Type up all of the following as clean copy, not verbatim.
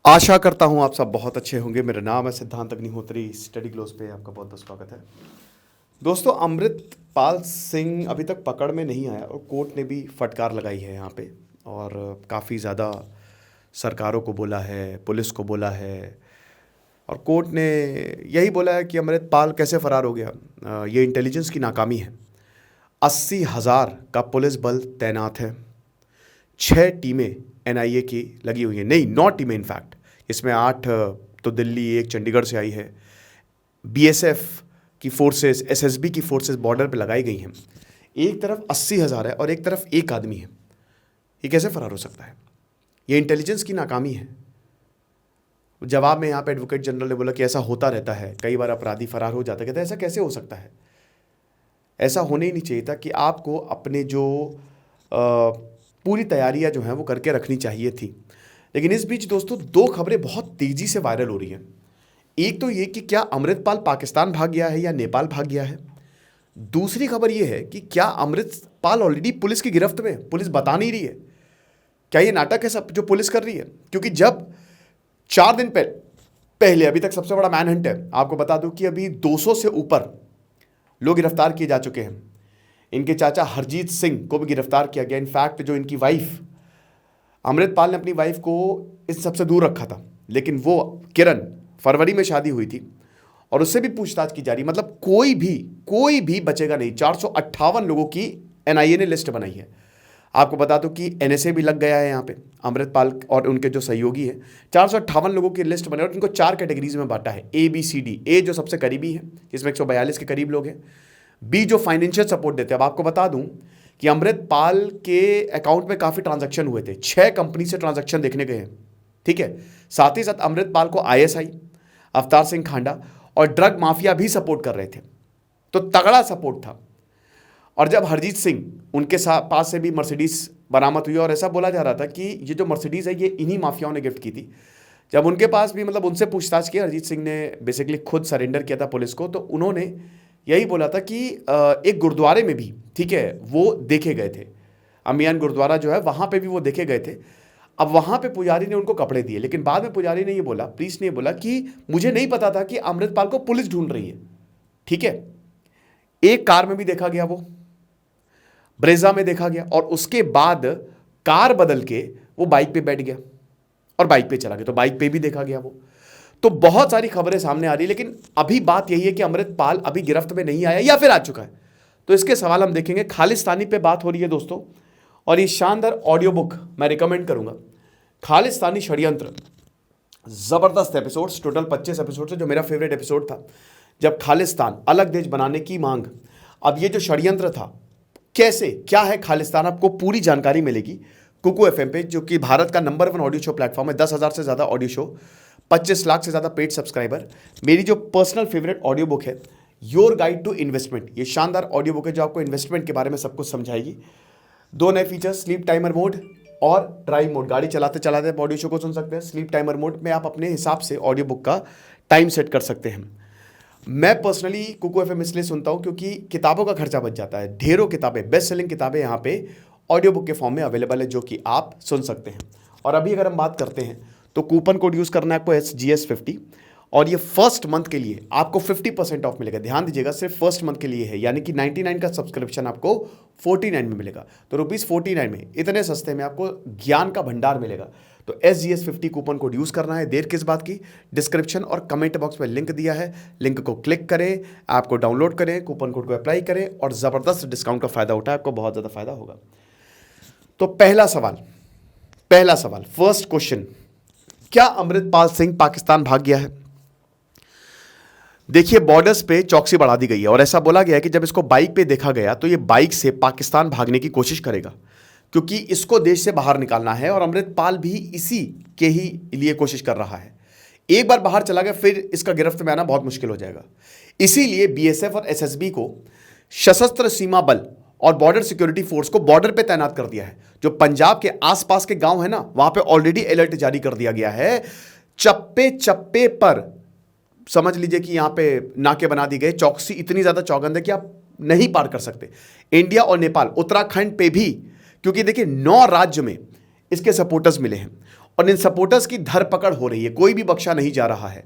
आशा करता हूँ आप सब बहुत अच्छे होंगे। मेरा नाम है सिद्धांत अग्निहोत्री। स्टडी ग्लोस पे आपका बहुत बहुत स्वागत है। दोस्तों, अमृतपाल सिंह अभी तक पकड़ में नहीं आया और कोर्ट ने भी फटकार लगाई है यहाँ पे। और काफ़ी ज़्यादा सरकारों को बोला है, पुलिस को बोला है, और कोर्ट ने यही बोला है कि अमृतपाल कैसे फ़रार हो गया। ये इंटेलिजेंस की नाकामी है। 80,000 का पुलिस बल तैनात है। 6 टीमें एनआईए की लगी हुई हैं, नहीं 9 टीमें इनफैक्ट। इसमें 8 तो दिल्ली, एक चंडीगढ़ से आई है। बीएसएफ की फोर्सेस, एसएसबी की फोर्सेस बॉर्डर पे लगाई गई हैं। एक तरफ 80,000 है और एक तरफ एक आदमी है। ये कैसे फरार हो सकता है? ये इंटेलिजेंस की नाकामी है। जवाब में यहाँ पे एडवोकेट जनरल ने बोला कि ऐसा होता रहता है, कई बार अपराधी फरार हो जाता है। कहते हैं ऐसा कैसे हो सकता है? ऐसा होने ही नहीं चाहिए था कि आपको अपने जो पूरी तैयारियां जो हैं वो करके रखनी चाहिए थी। लेकिन इस बीच दोस्तों 2 खबरें बहुत तेजी से वायरल हो रही हैं। एक तो ये कि क्या अमृतपाल पाकिस्तान भाग गया है या नेपाल भाग गया है। दूसरी खबर ये है कि क्या अमृतपाल ऑलरेडी पुलिस की गिरफ्त में, पुलिस बता नहीं रही है। क्या ये नाटक है सब जो पुलिस कर रही है? क्योंकि जब 4 दिन पहले अभी तक सबसे बड़ा मैनहंट है, आपको बता दूं कि अभी 200 से ऊपर लोग गिरफ्तार किए जा चुके हैं। इनके चाचा हरजीत सिंह को भी गिरफ्तार किया गया। इनफैक्ट जो इनकी वाइफ, अमृतपाल ने अपनी वाइफ को इस सबसे दूर रखा था, लेकिन वो किरण फरवरी में शादी हुई थी और उससे भी पूछताछ की जा रही। मतलब कोई भी बचेगा नहीं। 458 लोगों की एनआईए ने लिस्ट बनाई है। आपको बता दूं कि एनएसए भी लग गया है यहाँ पे। अमृतपाल और उनके जो सहयोगी हैं, 458 लोगों की लिस्ट बनाई और इनको 4 कैटेगरीज में बांटा है, ABCD। ए जो सबसे करीबी है, जिसमें 142 के करीब लोग हैं। बी जो फाइनेंशियल सपोर्ट देते हैं। अब आपको बता दूं कि अमृतपाल के अकाउंट में काफ़ी ट्रांजैक्शन हुए थे। 6 कंपनी से ट्रांजैक्शन देखने गए हैं, ठीक है। साथ ही साथ अमृतपाल को आईएसआई, अवतार सिंह खांडा और ड्रग माफिया भी सपोर्ट कर रहे थे। तो तगड़ा सपोर्ट था। और जब हरजीत सिंह, उनके पास से भी मर्सिडीज बरामद हुई और ऐसा बोला जा रहा था कि ये जो मर्सिडीज है ये इन्हीं माफियाओं ने गिफ्ट की थी। जब उनके पास भी, मतलब उनसे पूछताछ की, हरजीत सिंह ने बेसिकली खुद सरेंडर किया था पुलिस को, तो उन्होंने यही बोला था कि एक गुरुद्वारे में भी, ठीक है, वो देखे गए थे। अमियान गुरुद्वारा जो है वहाँ पे भी वो देखे गए थे। अब वहाँ पे पुजारी ने उनको कपड़े दिए, लेकिन बाद में पुजारी ने ये बोला, प्रीस्ट ने ये बोला कि मुझे नहीं पता था कि अमृतपाल को पुलिस ढूंढ रही है, ठीक है। एक कार में भी देखा गया, वो ब्रेजा में देखा गया, और उसके बाद कार बदल के वो बाइक पे बैठ गया और बाइक पे चला गया, तो बाइक पे भी देखा गया वो। तो बहुत सारी खबरें सामने आ रही है, लेकिन अभी बात यही है कि अमृतपाल अभी गिरफ्त में नहीं आया या फिर आ चुका है। तो इसके सवाल हम देखेंगे। खालिस्तानी पे बात हो रही है दोस्तों, और ये शानदार ऑडियो बुक मैं रिकमेंड करूंगा, खालिस्तानी षड्यंत्र। जबरदस्त एपिसोड्स, टोटल 25 एपिसोड है, जो मेरा फेवरेट एपिसोड था, जब खालिस्तान, अलग देश बनाने की मांग। अब ये जो षड्यंत्र था, कैसे क्या है खालिस्तान, आपको पूरी जानकारी मिलेगी कुकू एफएम पे, जो कि भारत का नंबर 1 ऑडियो शो प्लेटफॉर्म है। 10,000 से ज़्यादा ऑडियो शो, 25 लाख से ज़्यादा पेड सब्सक्राइबर। मेरी जो पर्सनल फेवरेट ऑडियो बुक है, योर गाइड टू इन्वेस्टमेंट, ये शानदार ऑडियो बुक है जो आपको इन्वेस्टमेंट के बारे में सब कुछ समझाएगी। 2 नए फीचर्स, स्लीप टाइमर मोड और ड्राइव मोड। गाड़ी चलाते चलाते ऑडियो शो को सुन सकते हैं। स्लीप टाइमर मोड में आप अपने हिसाब से ऑडियो बुक का टाइम सेट कर सकते हैं। मैं पर्सनली कुकू एफएम इसलिए सुनता हूं क्योंकि किताबों का खर्चा बच जाता है। ढेरों किताबें, बेस्ट सेलिंग किताबें यहाँ पे ऑडियो बुक के फॉर्म में अवेलेबल है, जो कि आप सुन सकते हैं। और अभी अगर हम बात करते हैं तो कूपन कोड यूज़ करना है आपको SGS50, और ये फर्स्ट मंथ के लिए आपको 50% ऑफ मिलेगा। ध्यान दीजिएगा, सिर्फ फर्स्ट मंथ के लिए है, यानी कि 99 का सब्सक्रिप्शन आपको 49 में मिलेगा। तो ₹49 में, इतने सस्ते में आपको ज्ञान का भंडार मिलेगा। तो SGS50 कूपन कोड यूज़ करना है। देर किस बात की? डिस्क्रिप्शन और कमेंट बॉक्स में लिंक दिया है, लिंक को क्लिक करें, ऐप को डाउनलोड करें, कूपन कोड को अप्लाई करें और ज़बरदस्त डिस्काउंट का फायदा उठाएं। आपको बहुत ज़्यादा फायदा होगा। तो पहला सवाल, फर्स्ट क्वेश्चन, क्या अमृतपाल सिंह पाकिस्तान भाग गया है? देखिए, बॉर्डर्स पे चौकसी बढ़ा दी गई है और ऐसा बोला गया है कि जब इसको बाइक पे देखा गया तो ये बाइक से पाकिस्तान भागने की कोशिश करेगा, क्योंकि इसको देश से बाहर निकालना है और अमृतपाल भी इसी के ही लिए कोशिश कर रहा है। एक बार बाहर चला गया फिर इसका गिरफ्त में आना बहुत मुश्किल हो जाएगा। इसीलिए बीएसएफ और एसएसबी को, सशस्त्र सीमा बल और बॉर्डर सिक्योरिटी फोर्स को बॉर्डर पे तैनात कर दिया है। जो पंजाब के आसपास के गांव है ना, वहां पे ऑलरेडी अलर्ट जारी कर दिया गया है। चप्पे चप्पे पर समझ लीजिए कि यहां पे नाके बना दी गए। चौकसी इतनी ज्यादा चौकंद है कि आप नहीं पार कर सकते। इंडिया और नेपाल, उत्तराखंड पे भी, क्योंकि देखिए 9 राज्य में इसके सपोर्टर्स मिले हैं और इन सपोर्टर्स की धरपकड़ हो रही है, कोई भी बख्शा नहीं जा रहा है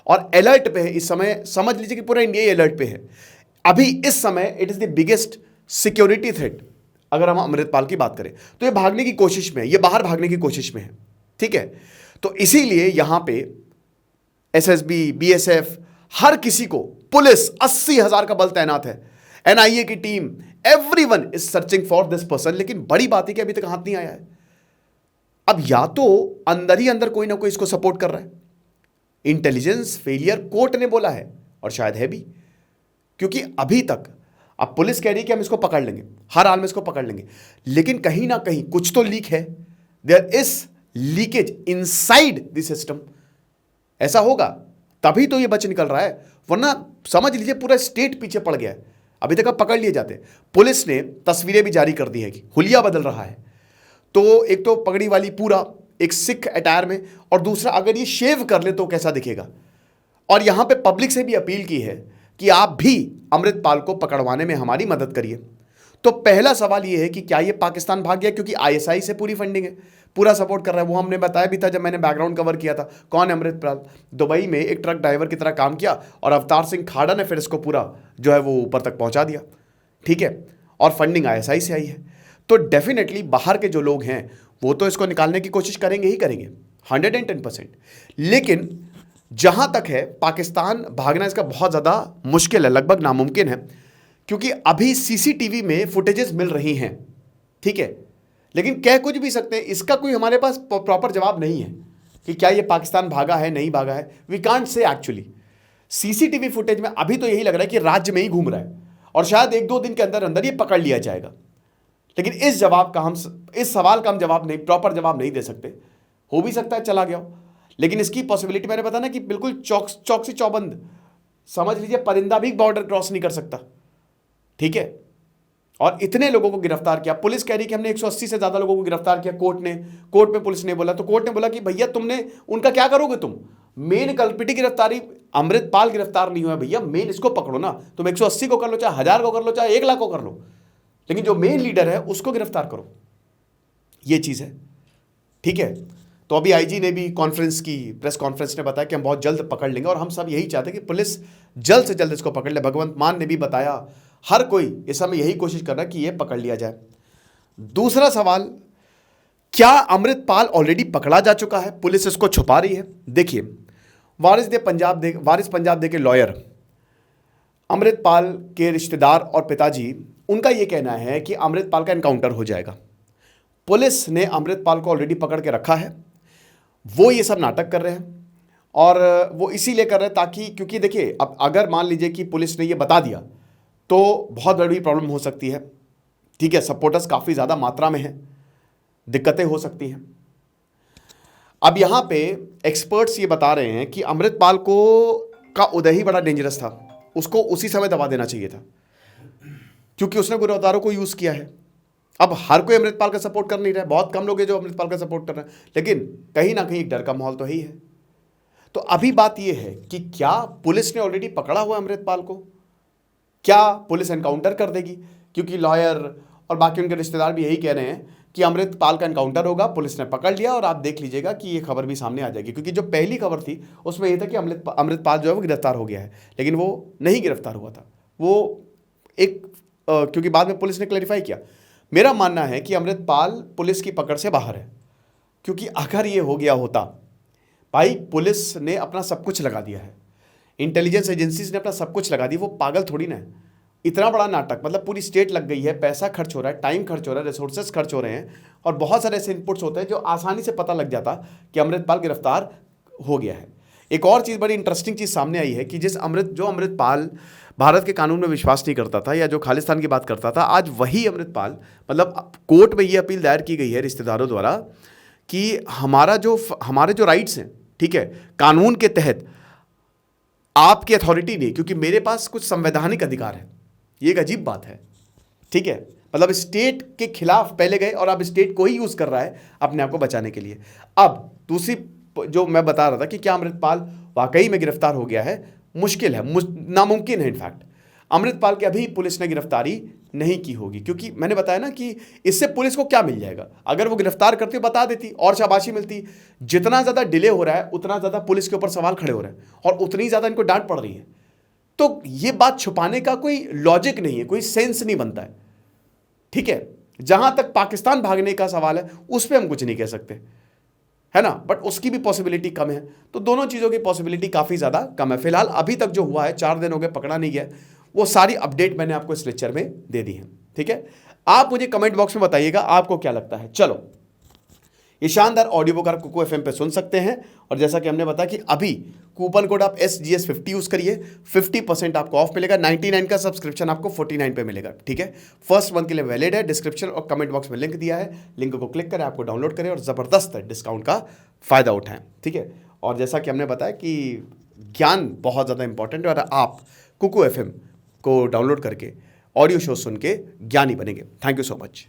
और अलर्ट पे है इस समय। समझ लीजिए कि पूरा इंडिया ही अलर्ट पे है अभी इस समय। It is the biggest security threat. अगर हम अमृतपाल की बात करें तो ये भागने की कोशिश में है, ये बाहर भागने की कोशिश में है, ठीक है। तो इसीलिए यहां पे एसएसबी, बीएसएफ, हर किसी को, पुलिस 80,000 का बल तैनात है, एनआईए की team, everyone is searching for this person. लेकिन बड़ी बात है कि अभी तक हाथ नहीं आया है। अब या तो अंदर ही अंदर कोई ना कोई इसको सपोर्ट कर रहा है। इंटेलिजेंस फेलियर कोर्ट ने बोला है और शायद है भी, क्योंकि अभी तक अब पुलिस कह रही है कि हम इसको पकड़ लेंगे, हर हाल में इसको पकड़ लेंगे, लेकिन कहीं ना कहीं कुछ तो लीक है। There is leakage inside the system. ऐसा होगा तभी तो ये बच निकल रहा है, वरना समझ लीजिए पूरा स्टेट पीछे पड़ गया है। अभी तक अब पकड़ लिए जाते। पुलिस ने तस्वीरें भी जारी कर दी है कि हुलिया बदल रहा है। तो एक तो पगड़ी वाली पूरा एक सिख अटायर में, और दूसरा अगर ये शेव कर ले तो कैसा दिखेगा। और यहां पे पब्लिक से भी अपील की है कि आप भी अमृतपाल को पकड़वाने में हमारी मदद करिए। तो पहला सवाल ये है कि क्या ये पाकिस्तान भाग गया, क्योंकि आईएसआई से पूरी फंडिंग है, पूरा सपोर्ट कर रहा है। वो हमने बताया भी था जब मैंने बैकग्राउंड कवर किया था। कौन है अमृतपाल? दुबई में एक ट्रक ड्राइवर की तरह काम किया और अवतार सिंह खाड़ा ने फिर इसको पूरा जो है वो ऊपर तक पहुंचा दिया, ठीक है। और फंडिंग आईएसआई से आई है। तो डेफिनेटली बाहर के जो लोग हैं वो तो इसको निकालने की कोशिश करेंगे ही करेंगे, 110%। लेकिन जहां तक है पाकिस्तान भागना, इसका बहुत ज़्यादा मुश्किल है, लगभग नामुमकिन है, क्योंकि अभी सीसीटीवी में फुटेजेस मिल रही हैं, ठीक है। लेकिन कह कुछ भी सकते हैं, इसका कोई हमारे पास प्रॉपर जवाब नहीं है कि क्या ये पाकिस्तान भागा है, नहीं भागा है। We can't say actually. CCTV footage में अभी तो यही लग रहा है कि राज्य में ही घूम रहा है और शायद 1-2 दिन के अंदर अंदर ये पकड़ लिया जाएगा। लेकिन इस सवाल का हम जवाब नहीं, प्रॉपर जवाब नहीं दे सकते। हो भी सकता है चला गया हो, लेकिन इसकी पॉसिबिलिटी मैंने बताया ना कि बिल्कुल चौकसी चौबंद। समझ लीजिए परिंदा भी बॉर्डर क्रॉस नहीं कर सकता, ठीक है। और इतने लोगों को गिरफ्तार किया। पुलिस कह रही कि हमने 180 से ज्यादा लोगों को गिरफ्तार किया। कोर्ट में पुलिस ने बोला, तो कोर्ट ने बोला कि भैया तुमने उनका क्या करोगे, तुम मेन कल्प्रिट की गिरफ्तारी, अमृतपाल गिरफ्तार नहीं हुआ भैया, मेन इसको पकड़ो ना। तुम 180 को कर लो, चाहे 1000 को कर लो, चाहे 1 लाख को कर लो, लेकिन जो मेन लीडर है उसको गिरफ्तार करो। ये चीज है, ठीक है। तो अभी आईजी ने भी प्रेस कॉन्फ्रेंस ने बताया कि हम बहुत जल्द पकड़ लेंगे और हम सब यही चाहते हैं कि पुलिस जल्द से जल्द इसको पकड़ ले। भगवंत मान ने भी बताया, हर कोई इस समय यही कोशिश कर रहा है कि ये पकड़ लिया जाए। दूसरा सवाल, क्या अमृतपाल ऑलरेडी पकड़ा जा चुका है, पुलिस इसको छुपा रही है? देखिए, वारिस पंजाब दे के लॉयर, अमृतपाल के रिश्तेदार और पिताजी, उनका यह कहना है कि अमृतपाल का एनकाउंटर हो जाएगा। पुलिस ने अमृतपाल को ऑलरेडी पकड़ के रखा है। वो ये सब नाटक कर रहे हैं और वो इसीलिए कर रहे हैं ताकि, क्योंकि देखिए अब अगर मान लीजिए कि पुलिस ने ये बता दिया तो बहुत बड़ी प्रॉब्लम हो सकती है, ठीक है। सपोर्टर्स काफ़ी ज़्यादा मात्रा में हैं, दिक्कतें हो सकती हैं। अब यहाँ पे एक्सपर्ट्स ये बता रहे हैं कि अमृतपाल का उदय ही बड़ा डेंजरस था, उसको उसी समय दबा देना चाहिए था, क्योंकि उसने गुरदारों को यूज़ किया है। अब हर कोई अमृतपाल का सपोर्ट कर नहीं रहा है, बहुत कम लोग हैं जो अमृतपाल का सपोर्ट कर रहे हैं, लेकिन कहीं ना कहीं एक डर का माहौल तो ही है। तो अभी बात यह है कि क्या पुलिस ने ऑलरेडी पकड़ा हुआ अमृतपाल को, क्या पुलिस एनकाउंटर कर देगी? क्योंकि लॉयर और बाकी उनके रिश्तेदार भी यही कह रहे हैं कि अमृतपाल का एनकाउंटर होगा, पुलिस ने पकड़ लिया और आप देख लीजिएगा कि ये खबर भी सामने आ जाएगी। क्योंकि जो पहली खबर थी उसमें यह था कि अमृतपाल जो है वो गिरफ्तार हो गया है, लेकिन वो नहीं गिरफ्तार हुआ था। वो क्योंकि बाद में पुलिस ने क्लैरिफाई किया। मेरा मानना है कि अमृतपाल पुलिस की पकड़ से बाहर है, क्योंकि अगर ये हो गया होता, भाई पुलिस ने अपना सब कुछ लगा दिया है, इंटेलिजेंस एजेंसीज ने अपना सब कुछ लगा दिया, वो पागल थोड़ी ना है। इतना बड़ा नाटक, मतलब पूरी स्टेट लग गई है, पैसा खर्च हो रहा है, टाइम खर्च हो रहा है, रिसोर्सेज खर्च हो रहे हैं, और बहुत सारे ऐसे इनपुट्स होते हैं जो आसानी से पता लग जाता कि अमृतपाल गिरफ्तार हो गया है। एक और चीज़, बड़ी इंटरेस्टिंग चीज़ सामने आई है कि जो अमृतपाल भारत के कानून में विश्वास नहीं करता था या जो खालिस्तान की बात करता था, आज वही अमृतपाल, मतलब कोर्ट में ये अपील दायर की गई है रिश्तेदारों द्वारा कि हमारे जो राइट्स हैं, ठीक है, कानून के तहत आपकी अथॉरिटी नहीं, क्योंकि मेरे पास कुछ संवैधानिक अधिकार है। ये एक अजीब बात है, ठीक है। मतलब स्टेट के खिलाफ पहले गए और अब स्टेट को ही यूज कर रहा है अपने आप को बचाने के लिए। अब दूसरी जो मैं बता रहा था कि क्या अमृतपाल वाकई में गिरफ्तार हो गया है, मुश्किल है, नामुमकिन है। इनफैक्ट अमृतपाल की अभी पुलिस ने गिरफ्तारी नहीं की होगी, क्योंकि मैंने बताया ना कि इससे पुलिस को क्या मिल जाएगा, अगर वो गिरफ्तार करती बता देती और शाबाशी मिलती। जितना ज़्यादा डिले हो रहा है उतना ज़्यादा पुलिस के ऊपर सवाल खड़े हो रहे हैं और उतनी ज़्यादा इनको डांट पड़ रही है। तो ये बात छुपाने का कोई लॉजिक नहीं है, कोई सेंस नहीं बनता है। ठीक है, जहां तक पाकिस्तान भागने का सवाल है उस पर हम कुछ नहीं कह सकते, है ना, बट उसकी भी पॉसिबिलिटी कम है। तो दोनों चीज़ों की पॉसिबिलिटी काफ़ी ज़्यादा कम है। फिलहाल अभी तक जो हुआ है, 4 दिन हो गए पकड़ा नहीं गया, वो सारी अपडेट मैंने आपको इस लेक्चर में दे दी है। ठीक है, आप मुझे कमेंट बॉक्स में बताइएगा आपको क्या लगता है। चलो, ये शानदार ऑडियो बुक आप कुकू एफएम पे सुन सकते हैं। और जैसा कि हमने बताया कि अभी कूपन कोड आप SGS50 यूज़ करिए, 50% आपको ऑफ मिलेगा। 99 का सब्सक्रिप्शन आपको 49 पे मिलेगा। ठीक है, फर्स्ट मंथ के लिए वैलिड है। डिस्क्रिप्शन और कमेंट बॉक्स में लिंक दिया है, लिंक को क्लिक करें, आपको डाउनलोड करें और ज़बरदस्त डिस्काउंट का फ़ायदा उठाएं। ठीक है, और जैसा कि हमने बताया कि ज्ञान बहुत ज़्यादा इंपॉर्टेंट है और आप कुकू एफएम को डाउनलोड करके ऑडियो शो सुन के ज्ञानी बनेंगे। Thank you so much.